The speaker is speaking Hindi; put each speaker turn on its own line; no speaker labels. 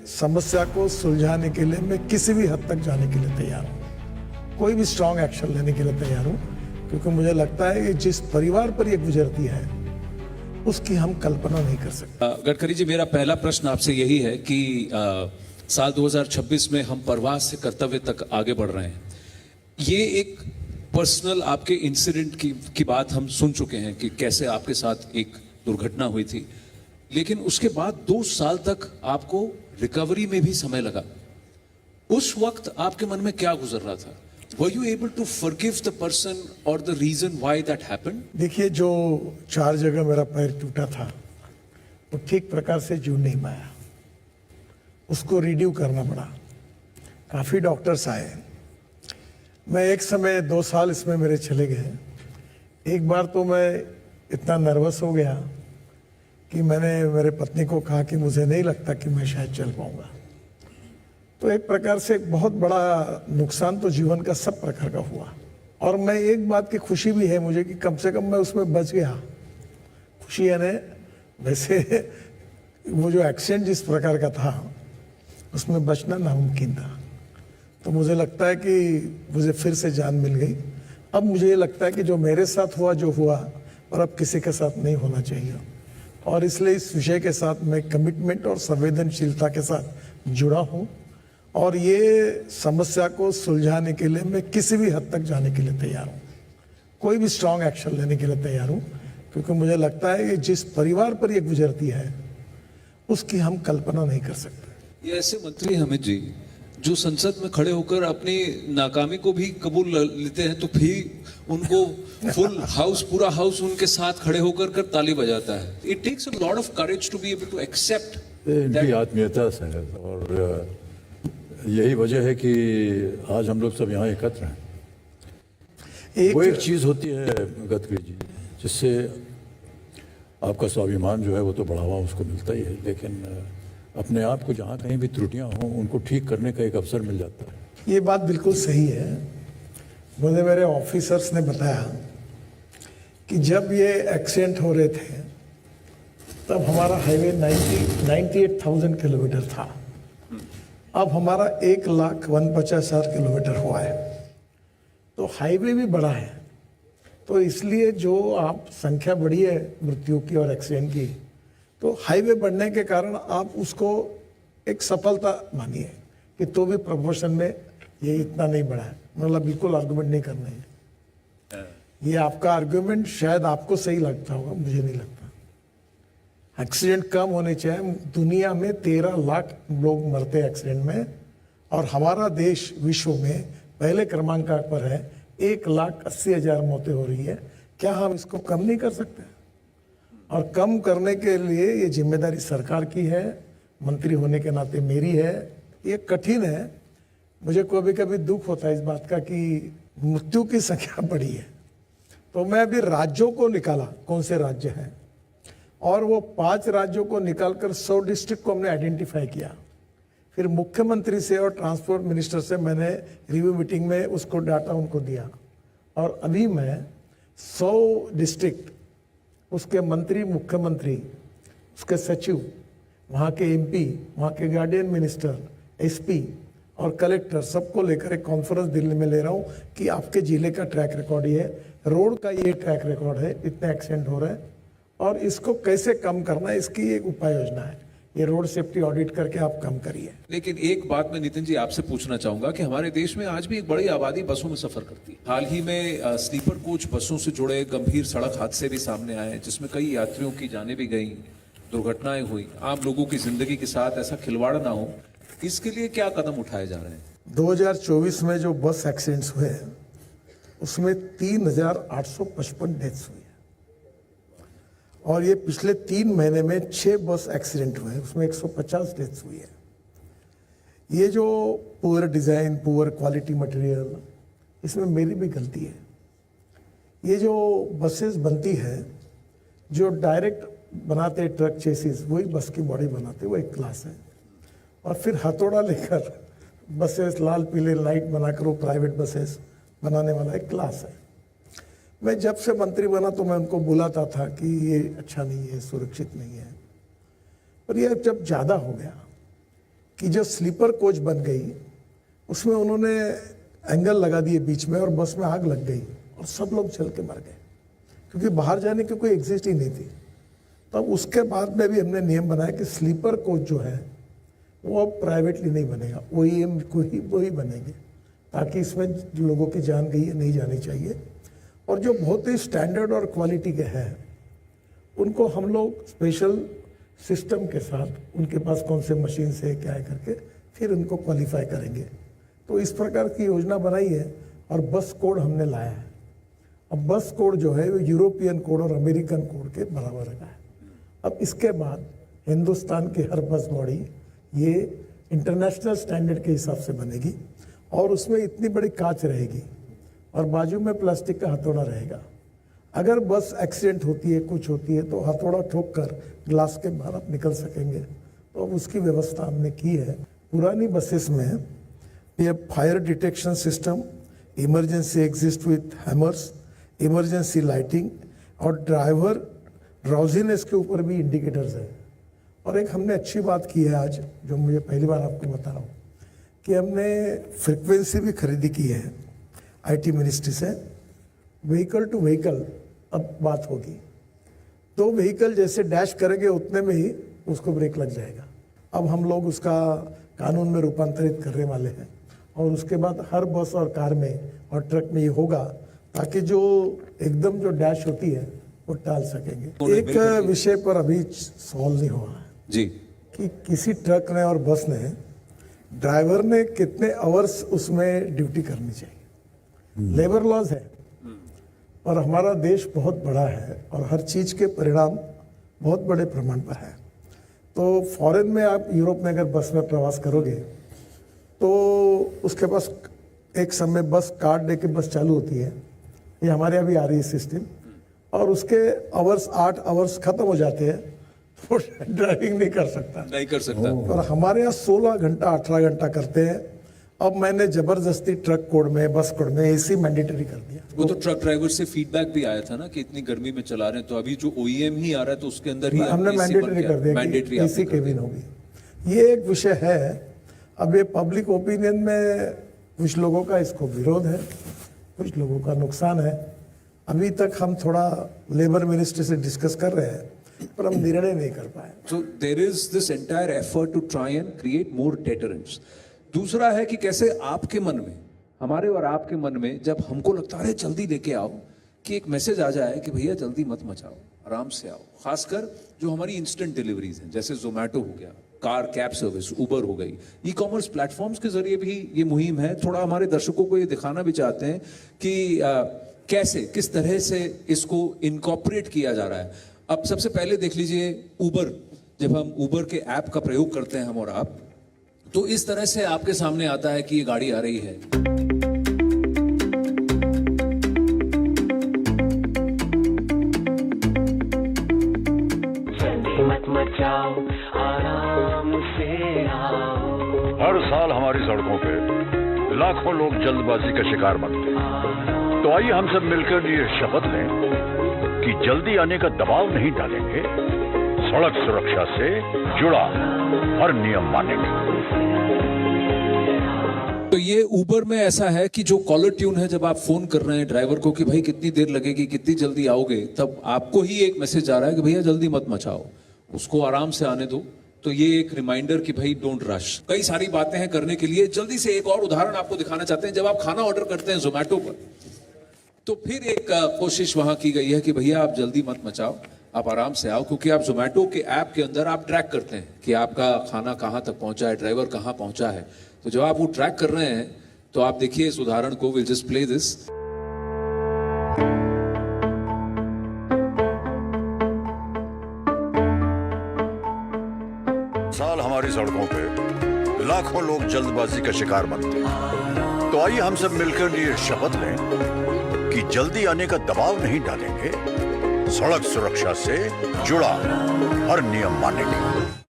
समस्या को सुलझाने के लिए मैं किसी भी हद तक जाने के लिए तैयार हूँ, कोई भी स्ट्रांग एक्शन लेने के लिए तैयार हूँ, क्योंकि मुझे लगता है कि जिस परिवार पर ये गुजरती है उसकी हम कल्पना नहीं कर सकते।
गडकरी जी, मेरा पहला प्रश्न आपसे यही है कि साल 2026 में हम प्रवास से कर्तव्य तक आगे बढ़ रहे हैं। ये एक पर्सनल आपके इंसिडेंट की बात हम सुन चुके हैं कि कैसे आपके साथ एक दुर्घटना हुई थी, लेकिन उसके बाद 2 साल तक आपको रिकवरी में भी समय लगा। उस वक्त आपके मन में क्या गुजर रहा था? Were you able to forgive the person or the reason why that happened?
देखिए, जो 4 जगह मेरा पैर टूटा था वो ठीक प्रकार से जुड़ नहीं पाया, उसको रिड्यू करना पड़ा। काफ़ी डॉक्टर्स आए, मैं एक समय 2 साल इसमें मेरे चले गए। एक बार तो मैं इतना नर्वस हो गया कि मैंने मेरे पत्नी को कहा कि मुझे नहीं लगता कि मैं शायद चल पाऊंगा। तो एक प्रकार से एक बहुत बड़ा नुकसान तो जीवन का सब प्रकार का हुआ, और मैं एक बात की खुशी भी है मुझे कि कम से कम मैं उसमें बच गया। खुशी है ना, वैसे वो जो एक्सीडेंट जिस प्रकार का था उसमें बचना नामुमकिन था। तो मुझे लगता है कि मुझे फिर से जान मिल गई। अब मुझे ये लगता है कि जो मेरे साथ हुआ जो हुआ, और अब किसी के साथ नहीं होना चाहिए, और इसलिए इस विषय के साथ मैं कमिटमेंट और संवेदनशीलता के साथ जुड़ा हूँ, और ये समस्या को सुलझाने के लिए मैं किसी भी हद तक जाने के लिए तैयार हूँ, कोई भी स्ट्रांग एक्शन लेने के लिए तैयार हूँ, क्योंकि मुझे लगता है कि जिस परिवार पर ये गुजरती है उसकी हम कल्पना नहीं कर सकते।
ये ऐसे मंत्री हमें जी जो संसद में खड़े होकर अपनी नाकामी को भी कबूल लेते हैं, तो फिर उनको फुल हाउस, पूरा हाउस उनके साथ खड़े होकर कर ताली बजाता है। It takes a lot of courage to be able to accept.
इनकी आत्मीयता से है, और यही वजह है कि आज हम लोग सब यहाँ एकत्र हैं। वो एक चीज होती है गडकरी जी, जिससे आपका स्वाभिमान जो है वो तो बढ़ावा उसको मिलता ही है, लेकिन अपने आप को जहाँ कहीं भी त्रुटियां हों उनको ठीक करने का एक अवसर मिल जाता है।
ये बात बिल्कुल सही है। मुझे मेरे ऑफिसर्स ने बताया कि जब ये एक्सीडेंट हो रहे थे तब हमारा हाईवे 98,000 किलोमीटर था, अब हमारा 1,49,000 किलोमीटर हुआ है। तो हाईवे भी बड़ा है, तो इसलिए जो आप संख्या बढ़ी है मृत्यु की और एक्सीडेंट की, तो हाईवे बढ़ने के कारण आप उसको एक सफलता मानिए कि तो भी प्रपोर्शन में ये इतना नहीं बढ़ा है। मतलब बिल्कुल आर्गुमेंट नहीं करना है। ये आपका आर्गुमेंट शायद आपको सही लगता होगा, मुझे नहीं लगता। एक्सीडेंट कम होने चाहिए। दुनिया में 13 लाख लोग मरते हैं एक्सीडेंट में, और हमारा देश विश्व में पहले क्रमांक पर है। 1,80,000 मौतें हो रही है। क्या हम इसको कम नहीं कर सकते? और कम करने के लिए ये जिम्मेदारी सरकार की है, मंत्री होने के नाते मेरी है। ये कठिन है, मुझे कभी कभी दुख होता है इस बात का कि मृत्यु की संख्या बढ़ी है। तो मैं अभी राज्यों को निकाला, कौन से राज्य हैं, और वो 5 राज्यों को निकालकर 100 डिस्ट्रिक्ट को हमने आइडेंटिफाई किया। फिर मुख्यमंत्री से और ट्रांसपोर्ट मिनिस्टर से मैंने रिव्यू मीटिंग में उसको डाटा उनको दिया, और अभी मैं 100 डिस्ट्रिक्ट, उसके मंत्री, मुख्यमंत्री, उसके सचिव, वहाँ के एमपी, वहाँ के गार्डियन मिनिस्टर, एसपी और कलेक्टर, सबको लेकर एक कॉन्फ्रेंस दिल्ली में ले रहा हूँ कि आपके जिले का ट्रैक रिकॉर्ड ये है, रोड का ये ट्रैक रिकॉर्ड है, इतने एक्सीडेंट हो रहे हैं, और इसको कैसे कम करना है, इसकी एक उपाय योजना है। ये रोड सेफ्टी ऑडिट करके आप कम करिए।
लेकिन एक बात मैं नितिन जी आपसे पूछना चाहूंगा कि हमारे देश में आज भी एक बड़ी आबादी बसों में सफर करती है। हाल ही में स्लीपर कोच बसों से जुड़े गंभीर सड़क हादसे भी सामने आए, जिसमें कई यात्रियों की जानें भी गई, दुर्घटनाएं हुई। आम लोगों की जिंदगी के साथ ऐसा खिलवाड़ ना हो, इसके लिए क्या कदम उठाए जा रहे हैं?
2024 में जो बस एक्सीडेंट्स हुए उसमें 3,855 डेथ्स हुई, और ये पिछले 3 महीने में 6 बस एक्सीडेंट हुए, उसमें 150 डेथ्स हुई है। ये जो poor design, poor quality material, इसमें मेरी भी गलती है। ये जो बसेस बनती है, जो डायरेक्ट बनाते ट्रक चेसिस, वही बस की बॉडी बनाते, वो एक क्लास है, और फिर हथौड़ा लेकर बसेस लाल पीले लाइट बनाकर वो प्राइवेट बसेस बनाने वाला एक क्लास है। मैं जब से मंत्री बना तो मैं उनको बुलाता था कि ये अच्छा नहीं है, सुरक्षित नहीं है, पर ये जब ज़्यादा हो गया कि जो स्लीपर कोच बन गई उसमें उन्होंने एंगल लगा दिए बीच में और बस में आग लग गई और सब लोग जल के मर गए, क्योंकि बाहर जाने की कोई एग्जिस्ट ही नहीं थी। तब उसके बाद में भी हमने नियम बनाया कि स्लीपर कोच जो है वो अब प्राइवेटली नहीं बनेगा, OEM को ही वो ही बनेंगे, ताकि इसमें जो लोगों की जान गई है नहीं जानी चाहिए। और जो बहुत ही स्टैंडर्ड और क्वालिटी के हैं उनको हम लोग स्पेशल सिस्टम के साथ उनके पास कौन से मशीन से क्या है करके फिर उनको क्वालिफाई करेंगे। तो इस प्रकार की योजना बनाई है और बस कोड हमने लाया है। अब बस कोड जो है वो यूरोपियन कोड और अमेरिकन कोड के बराबर का है। अब इसके बाद हिंदुस्तान की हर बस बॉडी ये इंटरनेशनल स्टैंडर्ड के हिसाब से बनेगी और उसमें इतनी बड़ी कांच रहेगी और बाजू में प्लास्टिक का हथौड़ा रहेगा। अगर बस एक्सीडेंट होती है, कुछ होती है, तो हथौड़ा ठोक कर ग्लास के बाहर आप निकल सकेंगे। तो अब उसकी व्यवस्था हमने की है। पुरानी बसेस में ये fire detection system, emergency exist with hammers, emergency lighting और ड्राइवर ड्राउजीनेस के ऊपर भी इंडिकेटर्स है। और एक हमने अच्छी बात की है आज, जो मुझे पहली बार आपको बता रहा हूँ, कि हमने फ्रिक्वेंसी भी खरीदी की है IT मिनिस्ट्री से। व्हीकल टू व्हीकल अब बात होगी, तो व्हीकल जैसे डैश करेंगे उतने में ही उसको ब्रेक लग जाएगा। अब हम लोग उसका कानून में रूपांतरित करने वाले हैं और उसके बाद हर बस और कार में और ट्रक में ये होगा, ताकि जो एकदम जो डैश होती है वो टाल सकेंगे। एक विषय पर अभी सॉल्व नहीं हुआ है
जी,
कि किसी ट्रक ने और बस ने, ड्राइवर ने कितने आवर्स उसमें ड्यूटी करनी चाहिए। लेबर लॉज है और हमारा देश बहुत बड़ा है और हर चीज़ के परिणाम बहुत बड़े प्रमाण पर है। तो फॉरेन में आप यूरोप में अगर बस में प्रवास करोगे तो उसके पास एक समय बस कार्ड दे के बस चालू होती है, ये हमारे यहाँ भी आ रही है सिस्टम, और उसके आवर्स 8 आवर्स खत्म हो जाते हैं तो ड्राइविंग नहीं कर सकता। और हमारे यहाँ 16 घंटा 18 घंटा करते हैं। अब मैंने जबरदस्ती ट्रक कोड में, बस कोड में AC मैंडेटरी कर दिया।
वो तो ट्रक ड्राइवर से फीडबैक भी आया था ना कि इतनी गर्मी में चला रहे हैं, तो अभी जो OEM ही आ रहा है तो उसके अंदर ही
हमने मैंडेटरी कर दिया कि AC केबिन होगी। ये एक विषय है। अब ये पब्लिक ओपिनियन में कुछ लोगों का इसको विरोध है, कुछ लोगों का नुकसान है। अभी तक हम थोड़ा लेबर मिनिस्ट्री से डिस्कस कर रहे हैं, पर हम निर्णय नहीं कर पाए।
So there is this entire effort to try and create more deterrence. दूसरा है कि कैसे आपके मन में, हमारे और आपके मन में, जब हमको लगता है जल्दी लेके आओ, कि एक मैसेज आ जाए कि भैया जल्दी मत मचाओ, आराम से आओ। खासकर जो हमारी इंस्टेंट डिलीवरीज हैं, जैसे जोमेटो हो गया, कार कैब सर्विस, उबर हो गई, ई-कॉमर्स प्लेटफॉर्म्स के जरिए भी ये मुहिम है। थोड़ा हमारे दर्शकों को ये दिखाना भी चाहते हैं कि कैसे, किस तरह से इसको इनकॉर्पोरेट किया जा रहा है। अब सबसे पहले देख लीजिए उबर, जब हम उबर के ऐप का प्रयोग करते हैं हम और आप, तो इस तरह से आपके सामने आता है कि ये गाड़ी आ रही है।
मत मचाओ, आराम से आओ।
हर साल हमारी सड़कों पे लाखों लोग जल्दबाजी का शिकार बनते हैं। तो आइए हम सब मिलकर ये शपथ लें कि जल्दी आने का दबाव नहीं डालेंगे, सड़क सुरक्षा से जुड़ा हर नियम मानेंगे।
तो ये उबर में ऐसा है कि जो कॉलर ट्यून है, जब आप फोन कर रहे हैं ड्राइवर को कि भाई कितनी देर लगेगी, कितनी जल्दी आओगे, तब आपको ही एक मैसेज आ रहा है कि भैया जल्दी मत मचाओ, उसको आराम से आने दो। तो ये एक रिमाइंडर कि भाई डोंट रश। कई सारी बातें हैं करने के लिए। जल्दी से एक और उदाहरण आपको दिखाना चाहते हैं। जब आप खाना ऑर्डर करते हैं जोमेटो पर, तो फिर एक कोशिश वहां की गई है कि भैया आप जल्दी मत मचाओ, आप आराम से आओ, क्योंकि आप जोमेटो के ऐप के अंदर आप ट्रैक करते हैं कि आपका खाना कहां तक पहुंचा है, ड्राइवर कहां पहुंचा है। तो जब आप वो ट्रैक कर रहे हैं तो आप देखिए इस उदाहरण को। Will just play this.
साल हमारी सड़कों पे लाखों लोग जल्दबाजी का शिकार बनते हैं। तो आइए हम सब मिलकर ये शपथ लें कि जल्दी आने का दबाव नहीं डालेंगे, सड़क सुरक्षा से जुड़ा हर नियम मानेंगे।